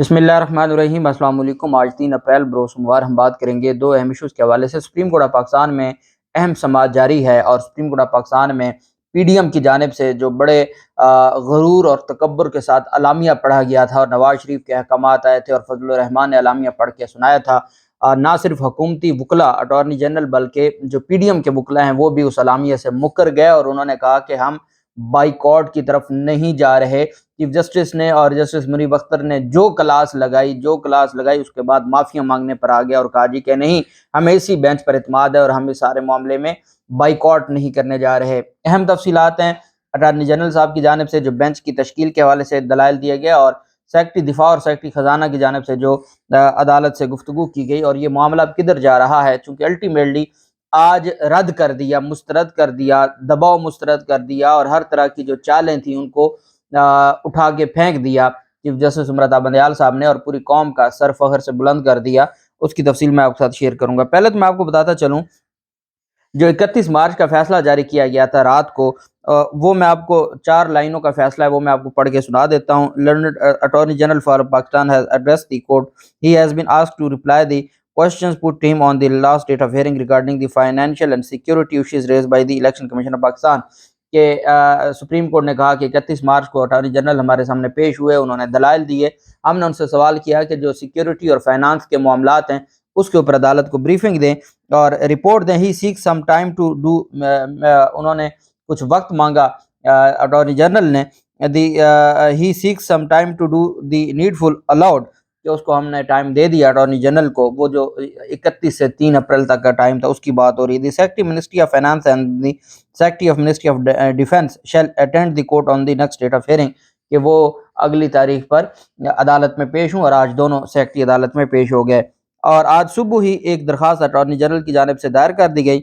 بسم اللہ الرحمن الرحیم۔ السلام علیکم۔ آج 3 اپریل بروز سوموار ہم بات کریں گے دو اہم ایشوز کے حوالے سے۔ سپریم کورٹ آف پاکستان میں اہم سماعت جاری ہے اور سپریم کورٹ آف پاکستان میں پی ڈی ایم کی جانب سے جو بڑے غرور اور تکبر کے ساتھ اعلامیہ پڑھا گیا تھا اور نواز شریف کے احکامات آئے تھے اور فضل الرحمان نے اعلامیہ پڑھ کے سنایا تھا، نہ صرف حکومتی وکلاء اٹارنی جنرل بلکہ جو پی ڈی ایم کے وکلاء ہیں وہ بھی اس اعلامیہ سے مکر گئے اور انہوں نے کہا کہ ہم بائیکاٹ کی طرف نہیں جا رہے۔ چیف جسٹس نے اور جسٹس منیب اختر نے جو کلاس لگائی اس کے بعد معافیاں مانگنے پر آ گیا اور کہا جی کہ نہیں، ہمیں اسی بینچ پر اعتماد ہے اور ہم اس سارے معاملے میں بائیکاٹ نہیں کرنے جا رہے۔ اہم تفصیلات ہیں اٹارنی جنرل صاحب کی جانب سے جو بینچ کی تشکیل کے حوالے سے دلائل دیا گیا اور سیکرٹری دفاع اور سیکرٹری خزانہ کی جانب سے جو عدالت سے گفتگو کی گئی اور یہ معاملہ کدھر جا رہا ہے، چونکہ الٹیمیٹلی آج رد کر دیا، مسترد کر دیا، دباؤ مسترد کر دیا اور ہر طرح کی جو چالیں تھیں ان کو اٹھا کے پھینک دیا چیف جسٹس عمرتا بندیال صاحب نے اور پوری قوم کا سر فخر سے بلند کر دیا۔ اس کی تفصیل میں آپ کے ساتھ شیئر کروں گا۔ پہلے تو میں آپ کو بتاتا چلوں جو 31 مارچ کا فیصلہ جاری کیا گیا تھا رات کو، وہ میں آپ کو 4 لائنوں کا فیصلہ ہے، وہ میں آپ کو پڑھ کے سنا دیتا ہوں۔ Learned attorney general for Pakistan has addressed the court. He has been asked to reply the questions put to him on the last date of hearing regarding the financial and security issues raised by the Election Commission of Pakistan. کہ supreme court نے کہا کہ 31 مارچ کو attorney general ہمارے سامنے پیش ہوئے، انہوں نے دلائل دیے، ہم نے ان سے سوال کیا کہ جو سیکیورٹی اور فائنانس کے معاملات ہیں اس کے اوپر عدالت کو بریفنگ دیں اور رپورٹ دیں۔ He seek some time to do, انہوں نے کچھ وقت مانگا اٹارنی جنرل نے، he seek some time to do the needful allowed, کہ اس کو ہم نے ٹائم دے دیا اٹارنی جنرل کو، وہ جو 31 سے 3 اپریل تک کا ٹائم تھا اس کی بات ہو رہی ہے۔ The secretary ministry of finance and the secretary of ministry of defence shall attend the court on the next date of hearing, کہ وہ اگلی تاریخ پر عدالت میں پیش ہوں، اور آج دونوں سیکرٹری عدالت میں پیش ہو گئے۔ اور آج صبح ہی ایک درخواست اٹارنی جنرل کی جانب سے دائر کر دی گئی۔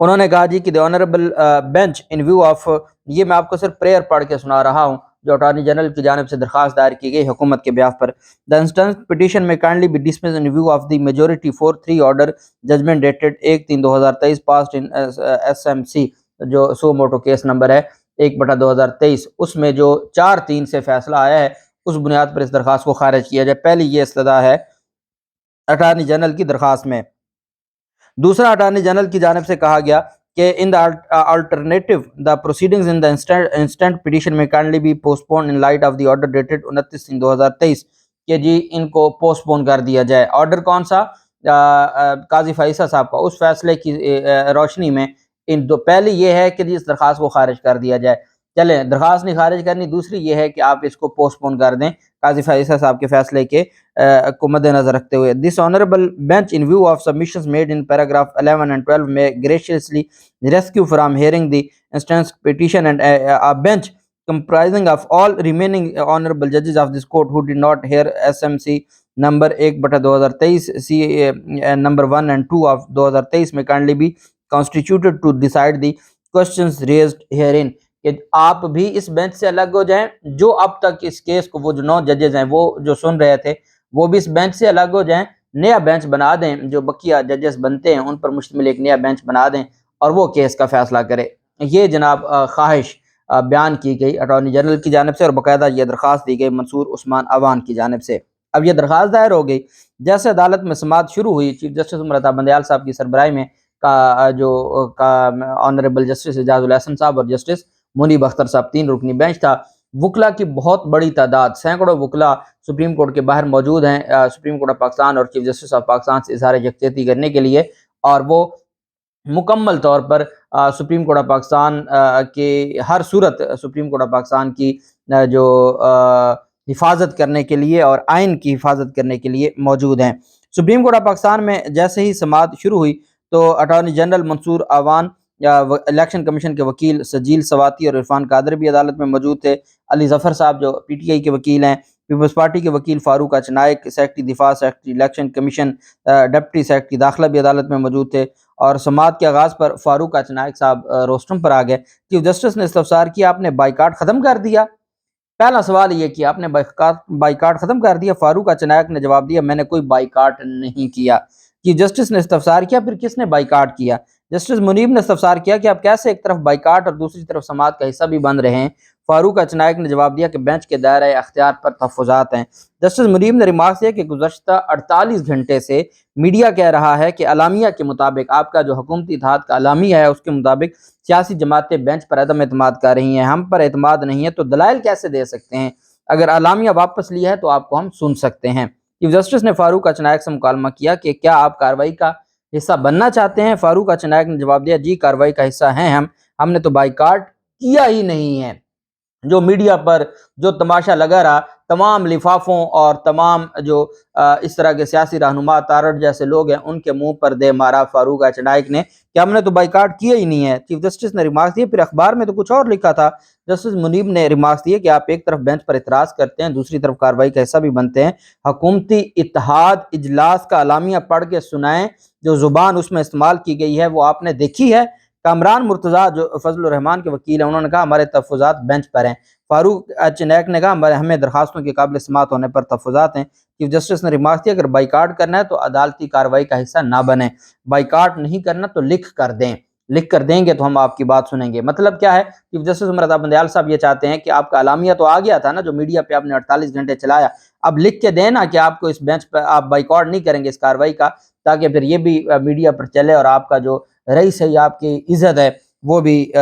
انہوں نے کہا جی کہ the honourable bench in view of, یہ میں آپ کو صرف پریئر پڑھ کے سنا رہا ہوں جو اٹارنی جنرل کی جانب سے درخواست دائر کی گئی حکومت کے بیاف پر۔ دا انسٹنس پٹیشن میں kindly be dismiss in view of the majority 4-3 order judgment dated 1/3/2023 passed in S M C, جو سو موٹو کیس نمبر ہے 1/2023، اس میں جو 4-3 سے فیصلہ آیا ہے اس بنیاد پر اس درخواست کو خارج کیا جائے۔ پہلی یہ استدعا ہے اٹارنی جنرل کی درخواست میں۔ دوسرا، اٹارنی جنرل کی جانب سے کہا گیا کہ in the alternative the proceedings in the instant petition میں kindly be post pone in light of the order dated 29/3/2023، کہ جی ان کو پوسٹ پون کر دیا جائے۔ آرڈر کون سا؟ قاضی فائصہ صاحب کا۔ اس فیصلے کی روشنی میں پہلی یہ ہے کہ جی اس درخواست کو خارج کر دیا جائے، چلیں درخواست نہیں خارج کرنی، دوسری یہ ہے کہ آپ اس کو پوسٹ پون کر دیں قاضی فائصہ صاحب کے فیصلے کے کو مد نظر رکھتے ہوئے۔ This honourable bench in view of submissions made in paragraph 11 and 12 میں graciously rescue from hearing the instant petition and a bench comprising of all remaining honorable judges of this court who did not hear SMC number 1/2023 C number 1 and 2 of 2023 میں kindly be constituted to decide the questions raised herein، کہ آپ بھی اس bench سے الگ ہو جائیں، جو اب تک اس کیس کو وہ جو 9 ججز ہیں وہ جو سن رہے تھے وہ بھی اس بینچ سے الگ ہو جائیں، نیا بینچ بنا دیں، جو بقیہ ججز بنتے ہیں ان پر مشتمل ایک نیا بینچ بنا دیں اور وہ کیس کا فیصلہ کرے۔ یہ جناب خواہش بیان کی گئی اٹارنی جنرل کی جانب سے اور باقاعدہ یہ درخواست دی گئی منصور عثمان عوان کی جانب سے۔ اب یہ درخواست دائر ہو گئی، جیسے عدالت میں سماعت شروع ہوئی چیف جسٹس عمرتا بندیال صاحب کی سربراہی میں آنریبل جسٹس اعجاز الحسن صاحب اور جسٹس منیب اختر صاحب، 3 رکنی بینچ تھا۔ وکلا کی بہت بڑی تعداد، سینکڑوں وکلا سپریم کورٹ کے باہر موجود ہیں سپریم کورٹ آف پاکستان اور چیف جسٹس آف پاکستان سے اظہار یکجہتی کرنے کے لیے، اور وہ مکمل طور پر سپریم کورٹ آف پاکستان کے ہر صورت سپریم کورٹ آف پاکستان کی جو حفاظت کرنے کے لیے اور آئین کی حفاظت کرنے کے لیے موجود ہیں۔ سپریم کورٹ آف پاکستان میں جیسے ہی سماعت شروع ہوئی تو اٹارنی جنرل منصور عوان، الیکشن کمیشن کے وکیل سجیل سواتی اور عرفان قادر بھی عدالت میں موجود تھے، علی ظفر صاحب جو پی ٹی آئی کے وکیل ہیں، پیپلز پارٹی کے وکیل فاروق اچنائک، سیکرٹری دفاع، secretary election commission, deputy secretary داخلہ بھی عدالت میں موجود تھے، اور سماعت کے آغاز پر فاروق اچنائک صاحب روسٹرم پر آ گئے۔ چیف جسٹس نے استفسار کیا آپ نے بائیکاٹ ختم کر دیا؟ پہلا سوال یہ کہ آپ نے بائیکاٹ ختم کر دیا؟ فاروق اچنائک نے جواب دیا میں نے کوئی بائیکاٹ نہیں کیا۔ چیف جسٹس نے استفسار کیا پھر کس نے بائیکاٹ کیا؟ جسٹس منیب نے استفسار کیا کہ آپ کیسے ایک طرف بائیکاٹ اور دوسری طرف سماعت کا حصہ بھی بن رہے ہیں؟ فاروق اچنائک نے جواب دیا کہ بینچ کے دائرۂ اختیار پر تحفظات ہیں۔ جسٹس منیب نے ریمارکس دیا کہ گزشتہ 48 گھنٹے سے میڈیا کہہ رہا ہے کہ اعلامیہ کے مطابق، آپ کا جو حکومتی اتحاد کا اعلامیہ ہے اس کے مطابق سیاسی جماعتیں بینچ پر عدم اعتماد کر رہی ہیں، ہم پر اعتماد نہیں ہے، تو دلائل کیسے دے سکتے ہیں؟ اگر اعلامیہ واپس لیا ہے تو آپ کو ہم سن سکتے ہیں۔ چیف جسٹس نے فاروق اچنائک سے مکالمہ کیا کہ کیا آپ کارروائی کا حصہ بننا چاہتے ہیں؟ فاروق اچنائک نے جواب دیا، جی کارروائی کا حصہ ہیں ہم نے تو بائیکاٹ کیا ہی نہیں ہے۔ جو میڈیا پر جو تماشا لگا رہا، تمام لفافوں اور تمام جو اس طرح کے سیاسی رہنما تارڑ جیسے لوگ ہیں ان کے منہ پر دے مارا فاروق اچنائک نے کہ ہم نے تو بائیکاٹ کیا ہی نہیں ہے۔ چیف جسٹس نے ریمارکس دیے، پھر اخبار میں تو کچھ اور لکھا تھا۔ جسٹس منیب نے ریمارکس دیے کہ آپ ایک طرف بینچ پر اعتراض کرتے ہیں، دوسری طرف کارروائی کا حصہ بھی بنتے ہیں۔ حکومتی اتحاد اجلاس کا اعلامیہ پڑھ کے سنائیں، جو زبان اس میں استعمال کی گئی ہے وہ آپ نے دیکھی ہے؟ کامران مرتضیٰ جو فضل الرحمان کے وکیل ہیں انہوں نے کہا ہمارے تحفظات بینچ پر ہیں۔ فاروق اچنائک نے کہا ہمیں درخواستوں کے قابل سماعت ہونے پر تحفظات ہیں۔ چیف جسٹس نے ریمارک کیا اگر بائیکاٹ کرنا ہے تو عدالتی کارروائی کا حصہ نہ بنیں، بائیکاٹ نہیں کرنا تو لکھ کر دیں گے تو ہم آپ کی بات سنیں گے۔ مطلب کیا ہے؟ چیف جسٹس عمر رضا بندیال صاحب یہ چاہتے ہیں کہ آپ کا اعلامیہ تو آ گیا تھا نا جو میڈیا پہ آپ نے 48 گھنٹے چلایا، اب لکھ کے دینا کہ آپ کو اس بینچ پہ آپ بائیکاٹ نہیں کریں گے اس کارروائی کا، تاکہ پھر یہ بھی میڈیا پر چلے اور آپ کا جو رئیس ہے آپ کی عزت ہے وہ بھی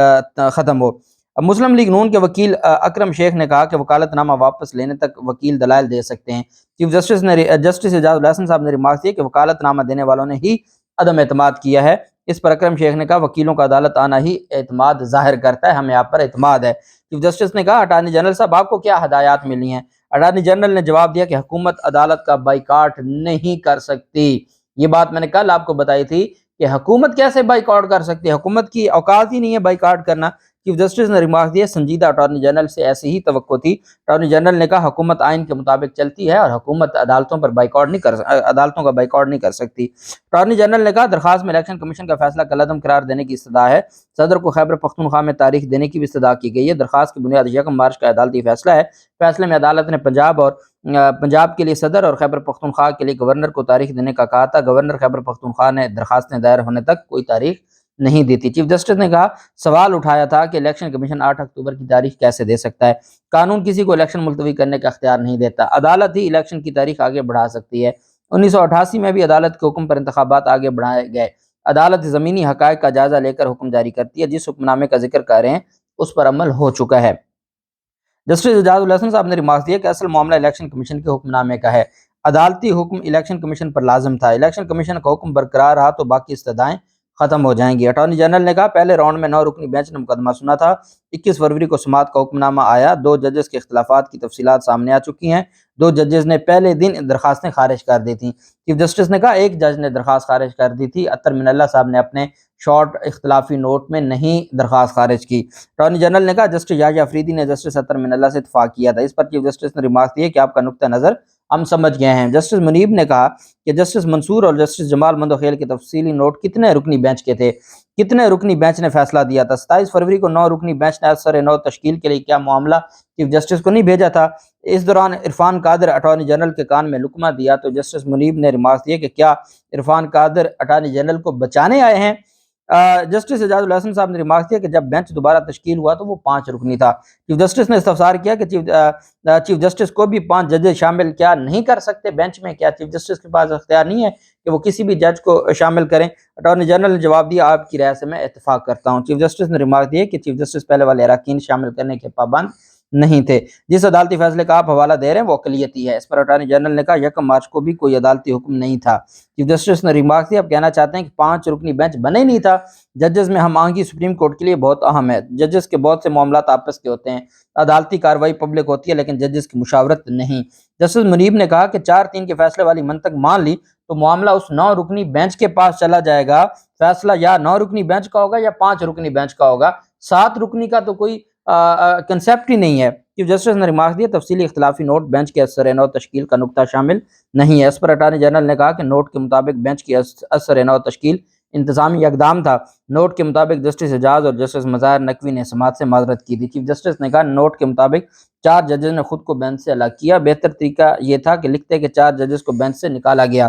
ختم ہو۔ مسلم لیگ نون کے وکیل اکرم شیخ نے کہا کہ وکالت نامہ واپس لینے تک وکیل دلائل دے سکتے ہیں۔ چیف جسٹس نے جسٹس اعجاز الحسن صاحب نے ریمارک دیا کہ وکالت نامہ دینے والوں نے ہی عدم اعتماد کیا ہے۔ اس پر اکرم شیخ نے کہا وکیلوں کا عدالت آنا ہی اعتماد ظاہر کرتا ہے، ہمیں آپ پر اعتماد ہے۔ چیف جسٹس نے کہا اٹارنی جنرل صاحب آپ کو کیا ہدایات ملی ہیں؟ اٹارنی جنرل نے جواب دیا کہ حکومت عدالت کا بائیکاٹ نہیں کر سکتی۔ یہ بات میں نے کل آپ کو بتائی تھی کہ حکومت کیسے بائیکاٹ کر سکتی ہے، حکومت کی اوقات ہی نہیں ہے بائیکاٹ کرنا۔ چیف جسٹس نے ریمارک دیا سنجیدہ اٹارنی جنرل سے ایسی ہی توقع تھی۔ اٹارنی جنرل نے کہا حکومت آئین کے مطابق چلتی ہے اور حکومت عدالتوں کا بائیکاٹ نہیں کر سکتی۔ اٹارنی جنرل نے کہا درخواست میں الیکشن کمیشن کا فیصلہ کالعدم قرار دینے کی استدعا ہے، صدر کو خیبر پختونخوا میں تاریخ دینے کی بھی استدعا کی گئی ہے۔ درخواست کی بنیاد 1 مارچ کا عدالتی فیصلہ ہے، فیصلے میں عدالت نے پنجاب کے لیے صدر اور خیبر پختونخوا کے لیے گورنر کو تاریخ دینے کا کہا تھا۔ گورنر خیبر پختونخوا نے درخواستیں دائر ہونے تک کوئی تاریخ نہیں دی تھی۔ چیف جسٹس نے کہا سوال اٹھایا تھا کہ الیکشن کمیشن 8 اکتوبر کی تاریخ کیسے دے سکتا ہے؟ قانون کسی کو الیکشن ملتوی کرنے کا اختیار نہیں دیتا، عدالت ہی الیکشن کی تاریخ آگے بڑھا سکتی ہے۔ 1988 میں بھی عدالت کے حکم پر انتخابات آگے بڑھائے گئے۔ عدالت زمینی حقائق کا جائزہ لے کر حکم جاری کرتی ہے، جس حکم نامے کا ذکر کر رہے ہیں اس پر عمل ہو چکا ہے۔ جسٹس اعجاز الحسن صاحب نے ریمارک دیا کہ اصل معاملہ الیکشن کمیشن کے حکم نامے کا ہے، عدالتی حکم الیکشن کمیشن پر لازم تھا، الیکشن کمیشن کا حکم برقرار رہا تو باقی استدعائیں ختم ہو جائیں گی۔ اٹارنی جنرل نے کہا پہلے راؤنڈ میں 9 رکنی بینچ نے مقدمہ سنا تھا، 21 فروری کو سماعت کا حکم نامہ آیا، 2 ججز کے اختلافات کی تفصیلات سامنے آ چکی ہیں، 2 ججز نے پہلے دن درخواستیں خارج کر دی تھیں۔ چیف جسٹس نے کہا ایک جج نے درخواست خارج کر دی تھی، اطہر من اللہ صاحب نے اپنے شارٹ اختلافی نوٹ میں نہیں درخواست خارج کی۔ اٹارنی جنرل نے کہا جسٹس یحییٰ افریدی نے جسٹس اطہر من اللہ سے اتفاق کیا تھا۔ اس پر چیف جسٹس نے ریمارک دیے کہ آپ کا نقطہ نظر ہم سمجھ گئے ہیں۔ جسٹس منیب نے کہا کہ جسٹس منصور اور جسٹس جمال مندوخیل کے تفصیلی نوٹ کتنے رکنی بینچ کے تھے، کتنے رکنی بینچ نے فیصلہ دیا تھا؟ 27 فروری کو 9 رکنی بینچ نے اثر نو تشکیل کے لیے کیا معاملہ چیف جسٹس کو نہیں بھیجا تھا؟ اس دوران عرفان قادر اٹارنی جنرل کے کان میں لقمہ دیا تو جسٹس منیب نے ریمارک دیا کہ کیا عرفان قادر اٹارنی جنرل کو بچانے آئے ہیں؟ جسٹس اعجاز الحسن صاحب نے ریمارک کیا کہ جب بینچ دوبارہ تشکیل ہوا تو وہ 5 رکنی تھا۔ چیف جسٹس نے استفسار کیا کہ چیف جسٹس کو بھی 5 ججز شامل کیا نہیں کر سکتے بینچ میں؟ کیا چیف جسٹس کے پاس اختیار نہیں ہے کہ وہ کسی بھی جج کو شامل کریں؟ اٹارنی جنرل نے جواب دیا آپ کی رائے سے میں اتفاق کرتا ہوں۔ چیف جسٹس نے ریمارک دیا کہ چیف جسٹس پہلے والے اراکین شامل کرنے کے پابند نہیں تھے، جس عدالتی فیصلے کا آپ حوالہ دے رہے ہیں وہ اقلیتی ہے۔ اس پر اٹارنی جنرل نے کہا 1 مارچ کو بھی کوئی عدالتی حکم نہیں تھا۔ چیف جسٹس نے ریمارک دیا آپ کہنا چاہتے ہیں کہ 5 رکنی بینچ بنے ہی نہیں تھا؟ ججز میں ہم آہنگی سپریم کورٹ کے لیے بہت اہم ہے، ججز کے بہت سے معاملات آپس کے ہوتے ہیں، عدالتی کارروائی پبلک ہوتی ہے لیکن ججز کی مشاورت نہیں۔ جسٹس منیب نے کہا کہ 4-3 کے فیصلے والی منطق مان لی تو معاملہ اس 9 رکنی بینچ کے پاس چلا جائے گا، فیصلہ یا 9 رکنی بینچ کا ہوگا یا 5 رکنی بینچ کا ہوگا، 7 رکنی کا تو کوئی کنسیپٹ ہی نہیں ہے۔ چیف جسٹس نے ریمارک دیا تفصیلی اختلافی نوٹ بینچ کے اثر نو تشکیل کا نقطہ شامل نہیں ہے۔ اس پر اٹارنی جنرل نے کہا کہ نوٹ کے مطابق بینچ کی اثر نو تشکیل انتظامی اقدام تھا، نوٹ کے مطابق جسٹس اعجاز اور جسٹس مظاہر نقوی نے سماعت سے معذرت کی تھی۔ چیف جسٹس نے کہا نوٹ کے مطابق 4 ججز نے خود کو بینچ سے الگ کیا، بہتر طریقہ یہ تھا کہ لکھتے کہ 4 ججز کو بینچ سے نکالا گیا۔